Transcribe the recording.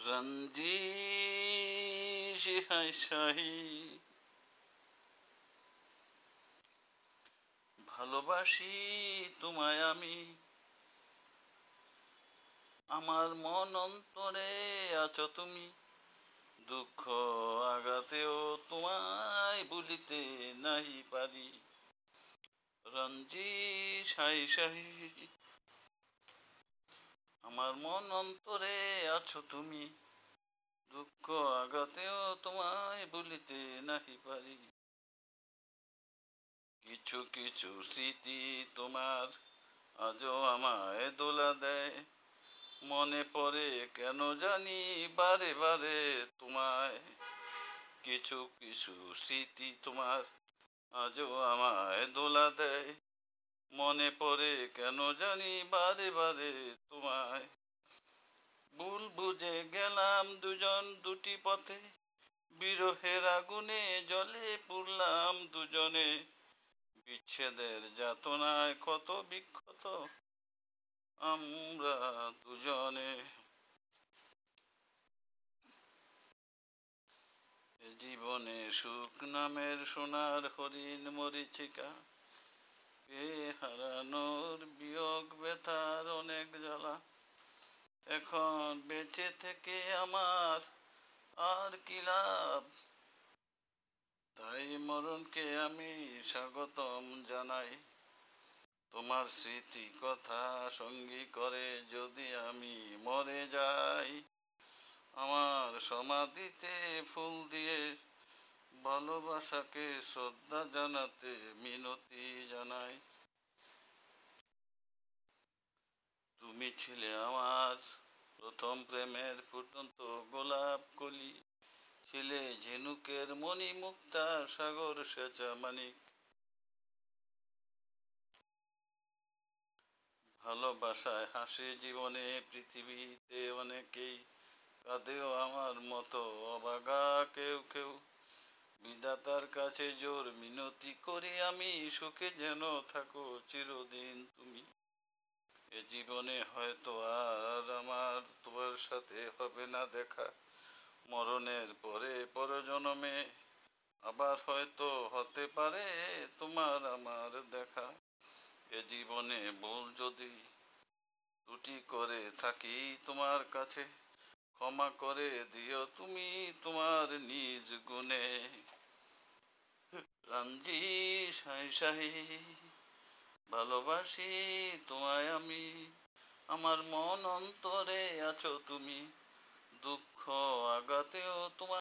রঞ্জি শাহী ভালোবাসি তোমায় আমি, আমার মন অন্তরে আছো তুমি, দুঃখ আঘাতেও তোমায় ভুলিতে নাহি পারি। রঞ্জি শাহী আমার মন অন্তরে আছো তুমি, দুঃখ আঘাতেও তোমায় ভুলিতে নাহি পারি। কিছু কিছু স্মৃতি তোমার আজও আমায় দোলা দেয়, মনে পড়ে কেন জানি বারে বারে তোমায়। কিছু কিছু স্মৃতি তোমার আজও আমায় দোলা দেয়, মনে পড়ে কেন জানি বারে বারে তোমায়। ভুল বুঝে গেলাম দুজন দুটি পথে, বিরহের আগুনে জ্বলে পুড়লাম দুজনে, বিচ্ছেদের যাতনায় কত বিক্ষত আমরা দুজনে। জীবনে সুখ নামের সোনার হরিণ মরিচিকা, পেয়ে হারানোর বিয়োগ ব্যথার অনেক জ্বালা। এখন বেঁচে থেকে আমার আর কি লাভ, তাই মরণকে আমি স্বাগতম জানাই। তোমার স্মৃতি কথা সঙ্গী করে যদি আমি মরে যাই, আমার সমাধিতে ফুল দিয়ে ভালোবাসাকে শ্রদ্ধা জানাতে মিনতি জানাই। তুমি ছিলে আমার প্রথম প্রেমের ফুটন্ত গোলাপ কলি, ছিলে ঝিনুকের মণি মুক্তা সাগর সেচা মানিক। ভালোবাসায় হাসি জীবনে পৃথিবীতে অনেকেই, কাঁদেও আমার মতো অবাগা কেউ কেউ। বিধাতার কাছে জোর মিনতি করি আমি, সুখে যেন থাকো চিরদিন তুমি। এ জীবনে হয়তো আর আমার তোমার সাথে হবে না দেখা, মরণের পরে পরজন্মে আবার হয়তো হতে পারে তোমার আমার দেখা। এ জীবনে ভুল যদি ত্রুটি করে থাকি তোমার কাছে, ক্ষমা করে দিও তুমি তোমার নিজ গুণে। রঞ্জি শাহী ভালোবাসি তোমায় আমি, আমার মন অন্তরে আছো তুমি, দুঃখ আঘাতেও তোমার